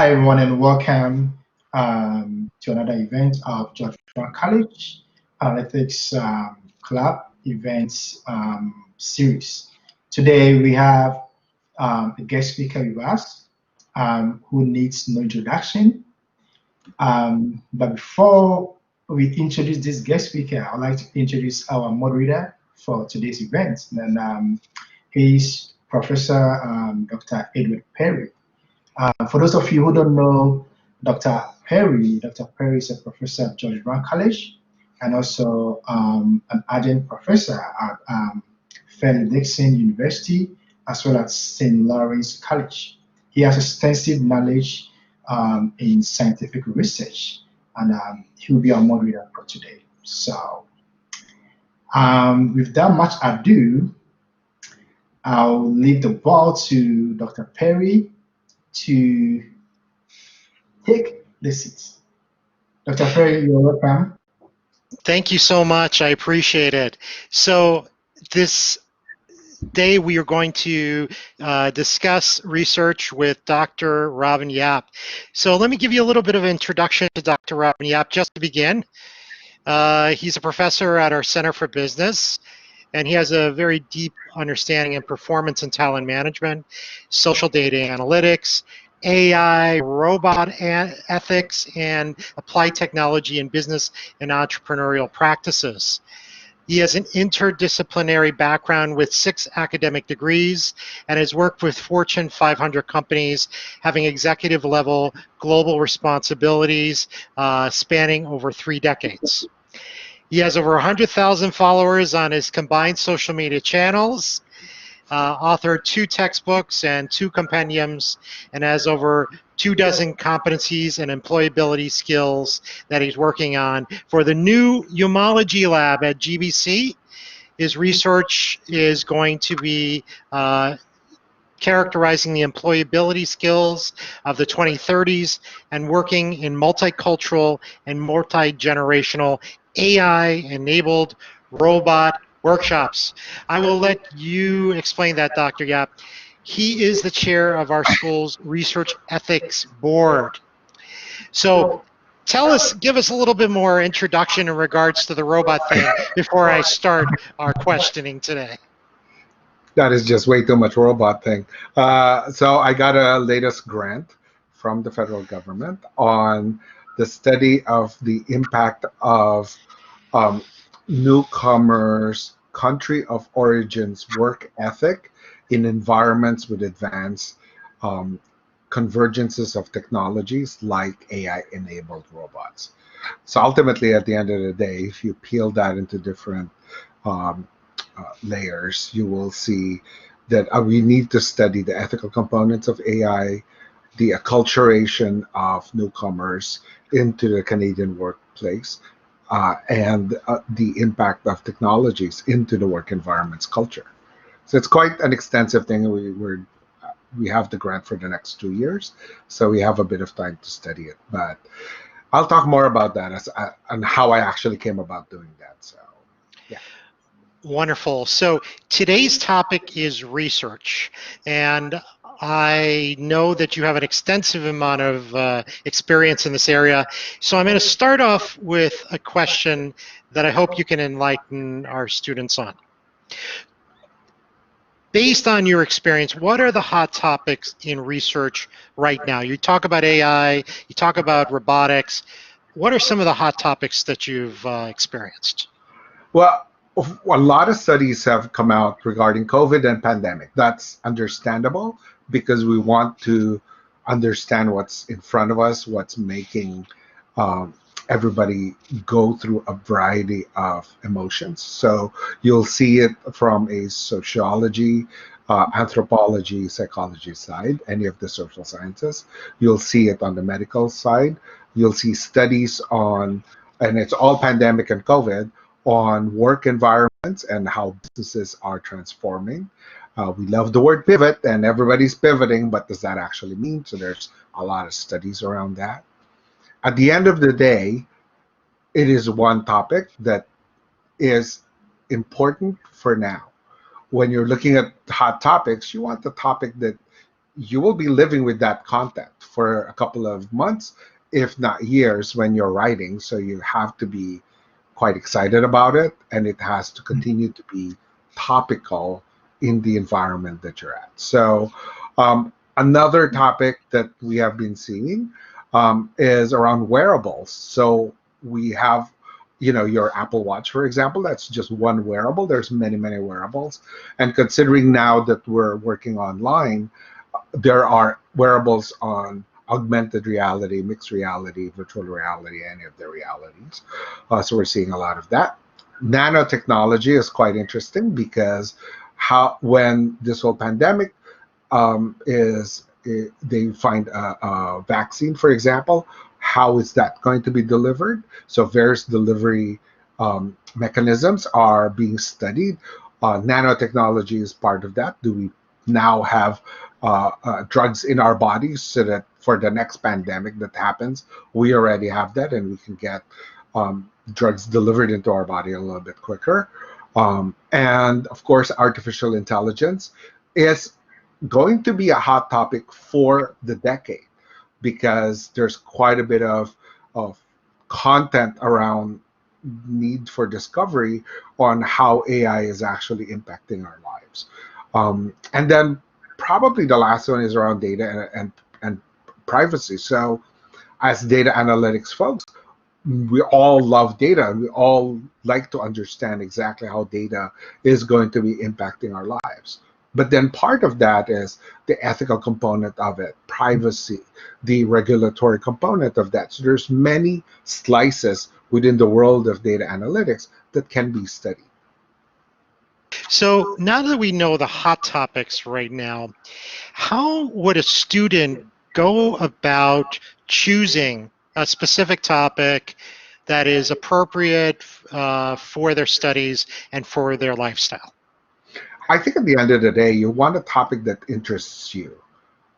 Hi everyone and welcome to another event of George Brown College Analytics Club events series. Today we have a guest speaker with us who needs no introduction. But before we introduce this guest speaker, I'd like to introduce our moderator for today's event. And he's Professor Dr. Edward Perry. For those of you who don't know Dr. Perry is a professor at George Brown College and also an adjunct professor at Fairleigh Dickinson University as well as St. Lawrence College. He has extensive knowledge in scientific research, and he will be our moderator for today. So, without much ado, I'll leave the ball to Dr. Perry to take the seat. Dr. Perry, you're welcome. Thank you so much. I appreciate it. So this day we are going to discuss research with Dr. Robin Yap. So let me give you a little bit of introduction to Dr. Robin Yap just to begin. He's a professor at our Center for Business, and he has a very deep understanding in performance and talent management, social data analytics, AI, robot ethics, and applied technology in business and entrepreneurial practices. He has an interdisciplinary background with 6 academic degrees and has worked with Fortune 500 companies, having executive level global responsibilities spanning over 3 decades. He has over 100,000 followers on his combined social media channels, authored 2 textbooks and 2 compendiums, and has over 24 competencies and employability skills that he's working on for the new Umology Lab at GBC. His research is going to be characterizing the employability skills of the 2030s and working in multicultural and multi-generational AI-enabled robot workshops. I will let you explain that, Dr. Yap. He is the chair of our school's Research Ethics Board. So give us a little bit more introduction in regards to the robot thing before I start our questioning today. That is just way too much robot thing. So I got a latest grant from the federal government on the study of the impact of newcomers' country of origin's work ethic in environments with advanced convergences of technologies like AI-enabled robots. So ultimately, at the end of the day, if you peel that into different layers, you will see that we need to study the ethical components of AI, the acculturation of newcomers into the Canadian workplace, and the impact of technologies into the work environment's culture. So it's quite an extensive thing. We have the grant for the next 2 years, so we have a bit of time to study it. But I'll talk more about that and how I actually came about doing that. So, yeah. Wonderful. So today's topic is research, and I know that you have an extensive amount of experience in this area. So I'm going to start off with a question that I hope you can enlighten our students on. Based on your experience, what are the hot topics in research right now? You talk about AI, you talk about robotics. What are some of the hot topics that you've experienced? Well, a lot of studies have come out regarding COVID and pandemic. That's understandable because we want to understand what's in front of us, what's making everybody go through a variety of emotions. So you'll see it from a sociology, anthropology, psychology side, any of the social sciences. You'll see it on the medical side. You'll see studies on, and it's all pandemic and COVID, on work environments and how businesses are transforming. We love the word pivot, and everybody's pivoting, but does that actually mean? So there's a lot of studies around that. At the end of the day, it is one topic that is important for now. When you're looking at hot topics, you want the topic that you will be living with that content for a couple of months, if not years, when you're writing. So you have to be quite excited about it, and it has to continue to be topical in the environment that you're at. So another topic that we have been seeing is around wearables. So we have, your Apple Watch, for example. That's just one wearable. There's many, many wearables. And considering now that we're working online, there are wearables on augmented reality, mixed reality, virtual reality, any of the realities. So we're seeing a lot of that. Nanotechnology is quite interesting because when this whole pandemic they find a vaccine, for example, how is that going to be delivered? So various delivery mechanisms are being studied. Nanotechnology is part of that. Do we now have drugs in our bodies so that for the next pandemic that happens, we already have that and we can get drugs delivered into our body a little bit quicker? And of course, artificial intelligence is going to be a hot topic for the decade because there's quite a bit of content around need for discovery on how AI is actually impacting our lives. And then probably the last one is around data and privacy. So as data analytics folks, we all love data and we all like to understand exactly how data is going to be impacting our lives. But then part of that is the ethical component of it, privacy, the regulatory component of that. So there's many slices within the world of data analytics that can be studied. So now that we know the hot topics right now, how would a student go about choosing a specific topic that is appropriate for their studies and for their lifestyle? I think at the end of the day, you want a topic that interests you.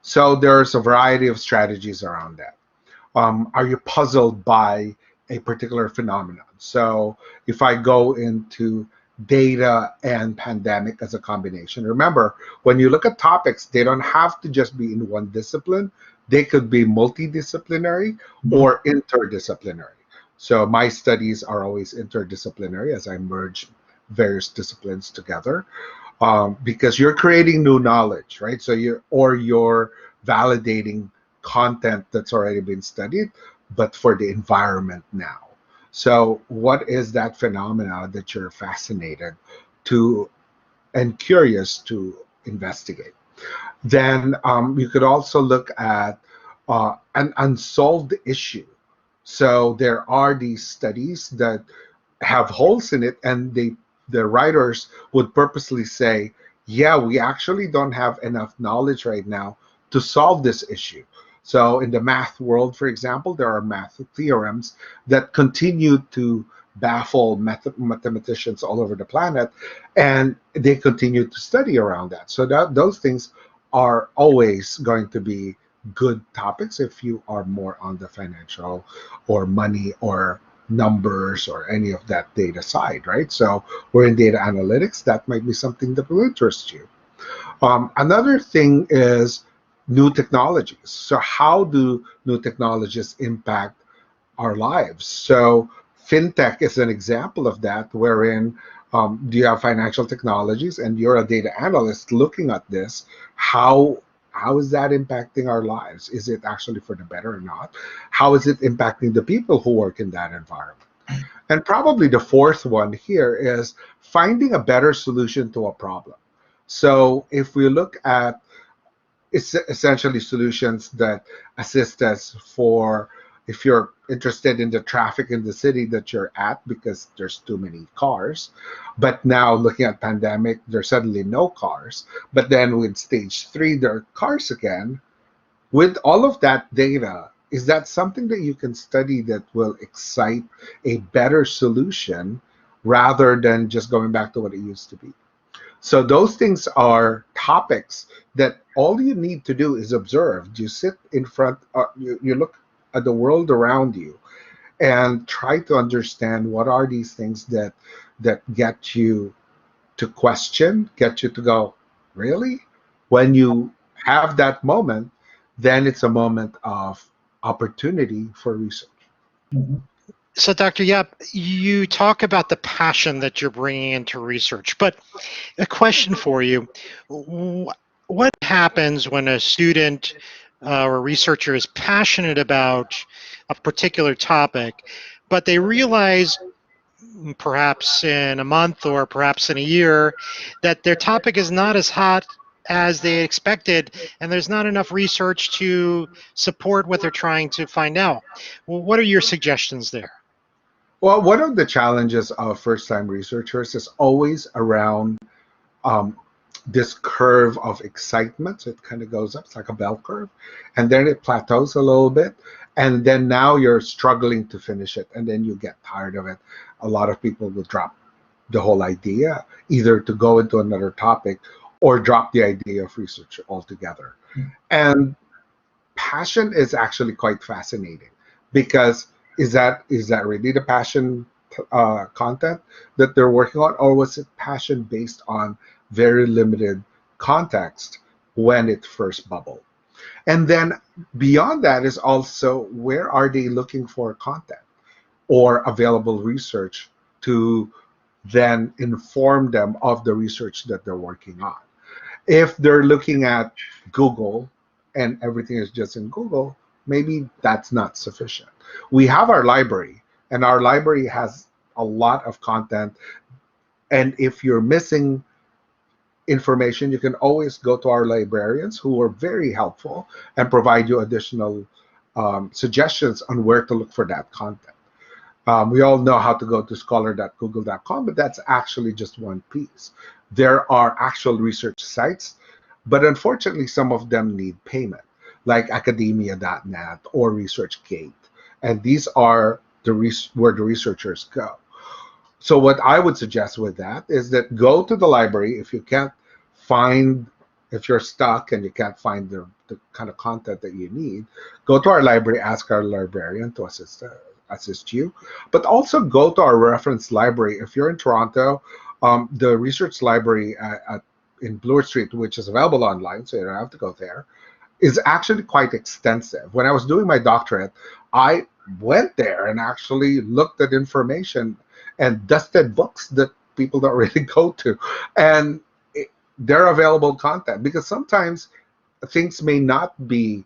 So there's a variety of strategies around that. Are you puzzled by a particular phenomenon? So if I go into data and pandemic as a combination, remember, when you look at topics, they don't have to just be in one discipline. They could be multidisciplinary or interdisciplinary. So my studies are always interdisciplinary as I merge various disciplines together. Because you're creating new knowledge, right? So you're validating content that's already been studied, but for the environment now. So what is that phenomena that you're fascinated to and curious to investigate? Then you could also look at an unsolved issue. So there are these studies that have holes in it, and the writers would purposely say, yeah, we actually don't have enough knowledge right now to solve this issue. So in the math world, for example, there are math theorems that continue to baffle mathematicians all over the planet, and they continue to study around that. So those things are always going to be good topics if you are more on the financial or money or numbers or any of that data side, right? So we're in data analytics. That might be something that will interest you. Another thing is new technologies. So how do new technologies impact our lives? So fintech is an example of that, wherein do you have financial technologies and you're a data analyst looking at this, how is that impacting our lives? Is it actually for the better or not? How is it impacting the people who work in that environment? And probably the fourth one here is finding a better solution to a problem. So if we look at essentially solutions that assist us for if you're interested in the traffic in the city that you're at because there's too many cars, but now looking at pandemic, there's suddenly no cars, but then with stage 3 there are cars again. With all of that data, is that something that you can study that will excite a better solution rather than just going back to what it used to be? So those things are topics that all you need to do is observe. You sit in front, you look at the world around you and try to understand what are these things that get you to question, get you to go, really? When you have that moment, then it's a moment of opportunity for research. Mhm. So, Dr. Yap, you talk about the passion that you're bringing into research, but a question for you. What happens when a student or researcher is passionate about a particular topic, but they realize perhaps in a month or perhaps in a year that their topic is not as hot as they expected and there's not enough research to support what they're trying to find out? Well, what are your suggestions there? Well, one of the challenges of first-time researchers is always around um, this curve of excitement. So it kind of goes up, it's like a bell curve, and then it plateaus a little bit. And then now you're struggling to finish it, and then you get tired of it. A lot of people will drop the whole idea, either to go into another topic or drop the idea of research altogether. And passion is actually quite fascinating because is that really the passion content that they're working on, or was it passion based on very limited context when it first bubbled? And then beyond that is also where are they looking for content or available research to then inform them of the research that they're working on. If they're looking at Google and everything is just in Google, maybe that's not sufficient. We have our library, and our library has a lot of content. And if you're missing information, you can always go to our librarians who are very helpful and provide you additional suggestions on where to look for that content. We all know how to go to scholar.google.com, but that's actually just one piece. There are actual research sites, but unfortunately, some of them need payment, like academia.net or ResearchGate. And these are where the researchers go. So what I would suggest with that is that go to the library. If you can't find, if you're stuck and you can't find the kind of content that you need, go to our library, ask our librarian to assist you. But also go to our reference library. If you're in Toronto, the research library in Bloor Street, which is available online, so you don't have to go there, is actually quite extensive. When I was doing my doctorate, I went there and actually looked at information and dusted books that people don't really go to. And they're available content because sometimes things may not be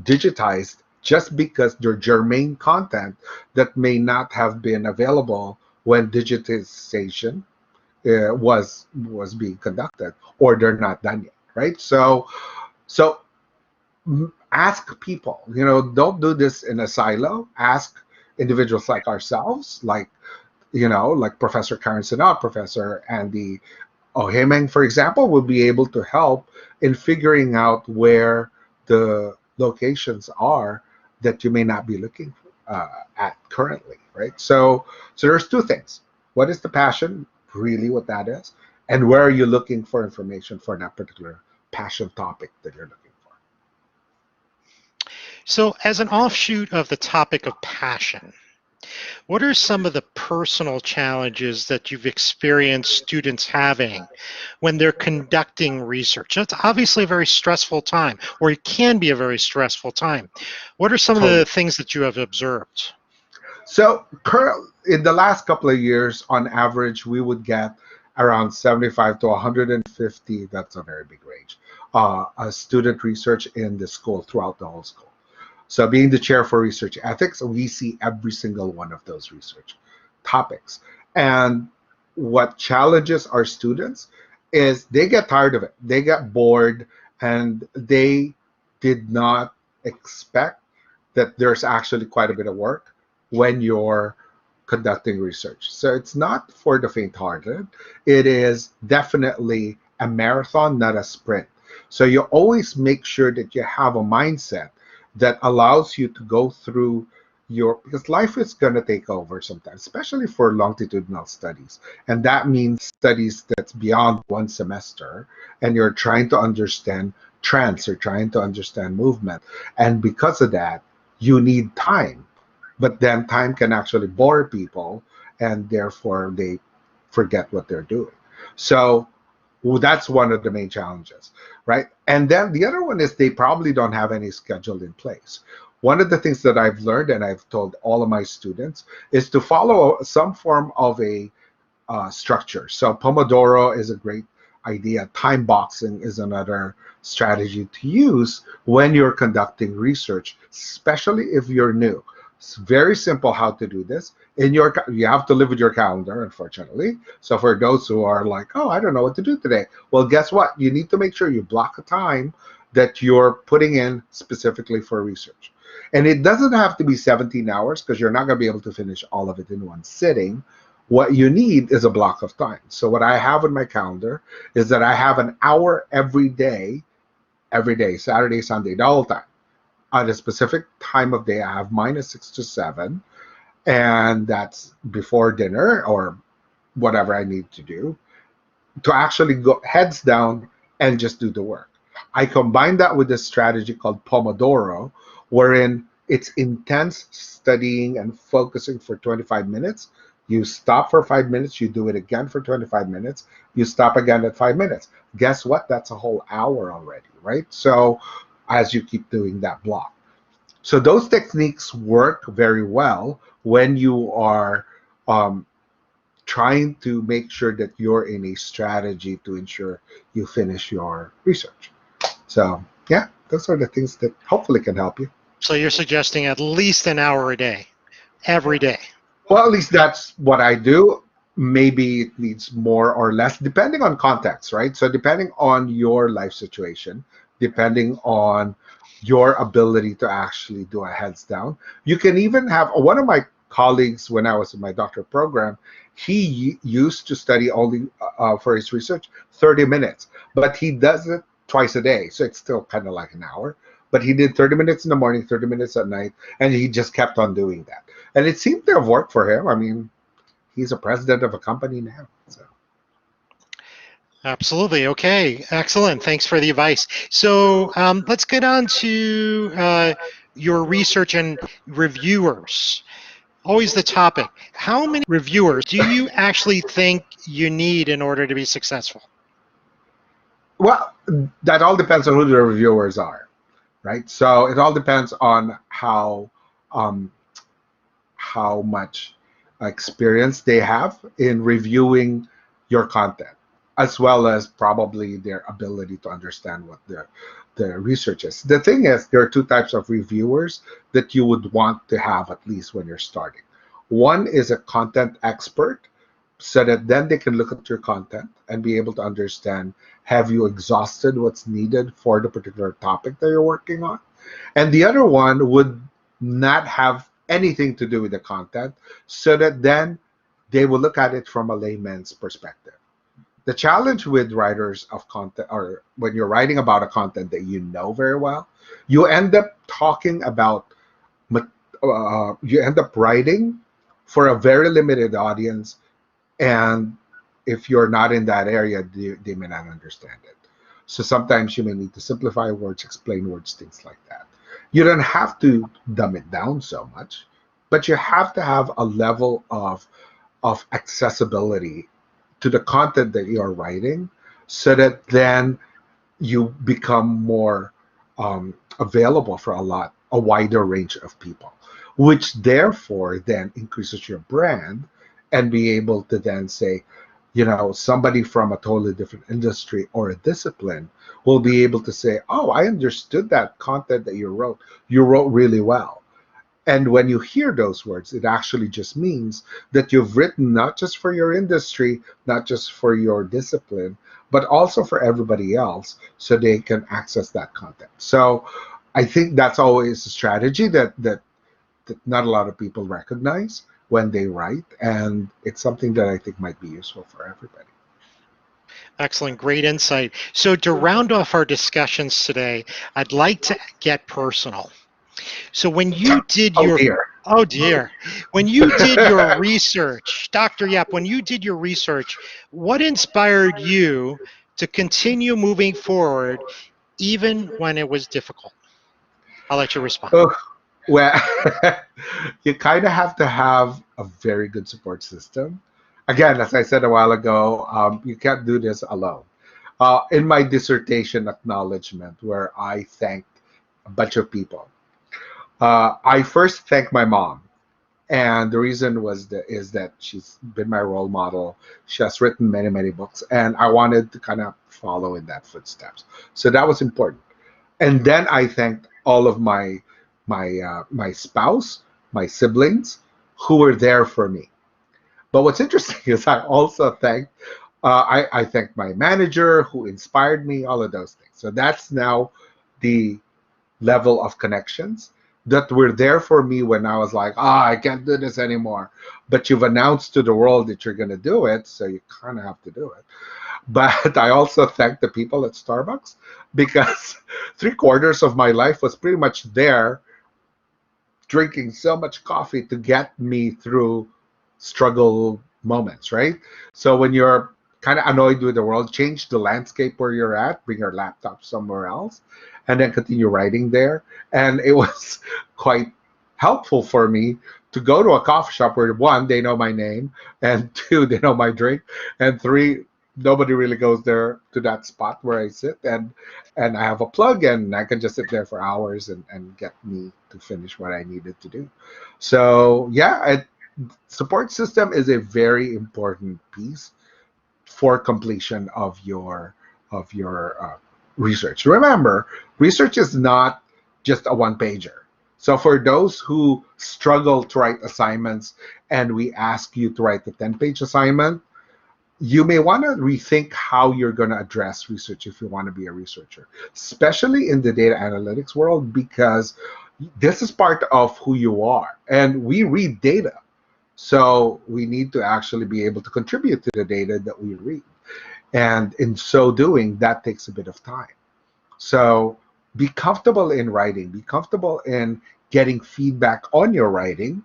digitized just because they're germane content that may not have been available when digitization was being conducted, or they're not done yet, right? So ask people. Don't do this in a silo. Ask individuals like ourselves, like Professor Karen Sinat, Professor Andy Ohemeng, for example, will be able to help in figuring out where the locations are that you may not be looking at currently, right? So there's two things. What is the passion, really what that is, and where are you looking for information for that particular passion topic that you're looking for? So, as an offshoot of the topic of passion, what are some of the personal challenges that you've experienced students having when they're conducting research? That's obviously a very stressful time, or it can be a very stressful time. What are some of Totally. the things that you have observed? So in the last couple of years, on average, we would get around 75 to 150, that's a very big range, student research in the school, throughout the whole school. So being the chair for research ethics, we see every single one of those research topics. And what challenges our students is they get tired of it. They get bored, and they did not expect that there's actually quite a bit of work when you're conducting research. So it's not for the faint-hearted. It is definitely a marathon, not a sprint. So you always make sure that you have a mindset that allows you to go through because life is going to take over sometimes, especially for longitudinal studies. And that means studies that's beyond one semester, and you're trying to understand trends, you're trying to understand movement. And because of that, you need time. But then time can actually bore people, and therefore they forget what they're doing. So Well, that's one of the main challenges, right? And then the other one is they probably don't have any schedule in place. One of the things that I've learned and I've told all of my students is to follow some form of a structure. So Pomodoro is a great idea. Time boxing is another strategy to use when you're conducting research, especially if you're new. It's very simple how to do this. You have to live with your calendar, unfortunately. So for those who are like, oh, I don't know what to do today, well, guess what? You need to make sure you block a time that you're putting in specifically for research. And it doesn't have to be 17 hours because you're not going to be able to finish all of it in one sitting. What you need is a block of time. So what I have in my calendar is that I have an hour every day, Saturday, Sunday, the whole time. At a specific time of day, I have mine is 6 to 7, and that's before dinner or whatever I need to do, to actually go heads down and just do the work. I combine that with a strategy called Pomodoro, wherein it's intense studying and focusing for 25 minutes. You stop for 5 minutes, you do it again for 25 minutes, you stop again at 5 minutes. Guess what? That's a whole hour already, right? So as you keep doing that block. So those techniques work very well when you are trying to make sure that you're in a strategy to ensure you finish your research. So yeah, those are the things that hopefully can help you. So you're suggesting at least an hour a day, every day. Well, at least that's what I do. Maybe it needs more or less, depending on context, right? So depending on your life situation, depending on your ability to actually do a heads down. You can even have one of my colleagues when I was in my doctorate program, he used to study only for his research 30 minutes, but he does it twice a day. So it's still kind of like an hour, but he did 30 minutes in the morning, 30 minutes at night, and he just kept on doing that. And it seemed to have worked for him. I mean, he's a president of a company now. So. Absolutely. Okay. Excellent. Thanks for the advice. So let's get on to your research and reviewers. Always the topic. How many reviewers do you actually think you need in order to be successful? Well, that all depends on who the reviewers are, right? So it all depends on how much experience they have in reviewing your content, as well as probably their ability to understand what the research is. The thing is, there are two types of reviewers that you would want to have at least when you're starting. One is a content expert, so that then they can look at your content and be able to understand, have you exhausted what's needed for the particular topic that you're working on? And the other one would not have anything to do with the content, so that then they will look at it from a layman's perspective. The challenge with writers of content, or when you're writing about a content that you know very well, you end up talking about, you end up writing for a very limited audience, and if you're not in that area, they may not understand it. So sometimes you may need to simplify words, explain words, things like that. You don't have to dumb it down so much, but you have to have a level of accessibility to the content that you're writing, so that then you become more available for a wider range of people, which therefore then increases your brand, and be able to then say, somebody from a totally different industry or a discipline will be able to say, oh, I understood that content that you wrote really well. And when you hear those words, it actually just means that you've written not just for your industry, not just for your discipline, but also for everybody else, so they can access that content. So I think that's always a strategy that not a lot of people recognize when they write, and it's something that I think might be useful for everybody. Excellent, great insight. So to round off our discussions today, I'd like to get personal. So when you did your when you did your research, Dr. Yap, when you did your research, what inspired you to continue moving forward even when it was difficult? I'll let you respond. Oh, well, you kind of have to have a very good support system. Again, as I said a while ago, you can't do this alone. in my dissertation acknowledgement, where I thanked a bunch of people. I first thanked my mom, and the reason is that she's been my role model. She has written many, many books, and I wanted to kind of follow in that footsteps. So that was important. And then I thanked all of my spouse, my siblings, who were there for me. But what's interesting is I also thanked I thanked my manager who inspired me, all of those things. So that's now the level of connections that were there for me when I was like, I can't do this anymore. But you've announced to the world that you're going to do it, so you kind of have to do it. But I also thank the people at Starbucks because 3/4 of my life was pretty much there drinking so much coffee to get me through struggle moments, right? So when you're kind of annoyed with the world, change the landscape where you're at, bring your laptop somewhere else, and then continue writing there. And it was quite helpful for me to go to a coffee shop where, one, they know my name, and two, they know my drink, and three, nobody really goes there to that spot where I sit, and I have a plug, and I can just sit there for hours and get me to finish what I needed to do. So yeah, support system is a very important piece for completion of your research. Remember, research is not just a one pager. So for those who struggle to write assignments and we ask you to write a 10-page assignment, you may want to rethink how you're going to address research if you want to be a researcher, especially in the data analytics world, because this is part of who you are. And we read data. So we need to actually be able to contribute to the data that we read. And in so doing, that takes a bit of time. So be comfortable in writing, be comfortable in getting feedback on your writing.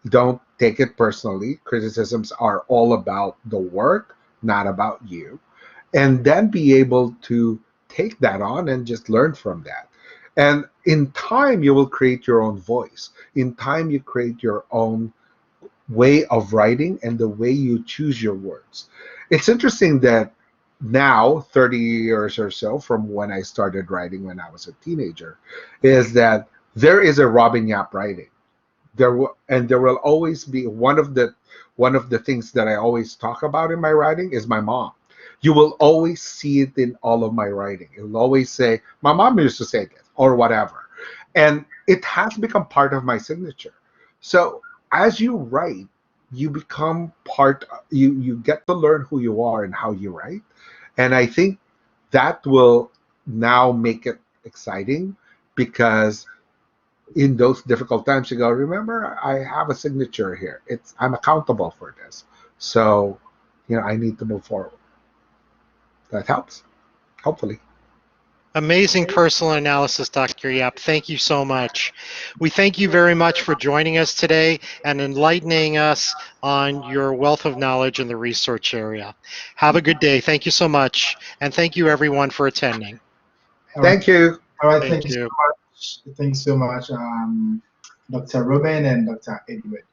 Don't take it personally. Criticisms are all about the work, not about you. And then be able to take that on and just learn from that. And in time, you will create your own voice. In time, you create your own way of writing and the way you choose your words. It's interesting that now, 30 years or so from when I started writing when I was a teenager, is that there is a Robin Yap writing. There will always be one of the things that I always talk about in my writing is my mom. You will always see it in all of my writing. It will always say, my mom used to say this, or whatever. And it has become part of my signature. So as you write, you become you get to learn who you are and how you write. And I think that will now make it exciting because in those difficult times you go, remember, I have a signature here. I'm accountable for this. So, I need to move forward. That helps, hopefully. Amazing personal analysis, Dr. Yap. Thank you so much. We thank you very much for joining us today and enlightening us on your wealth of knowledge in the research area. Have a good day. Thank you so much. And thank you, everyone, for attending. All right. Thank you. All right. Thank Thank you so you. much. Thanks so much, Dr. Robin and Dr. Edward.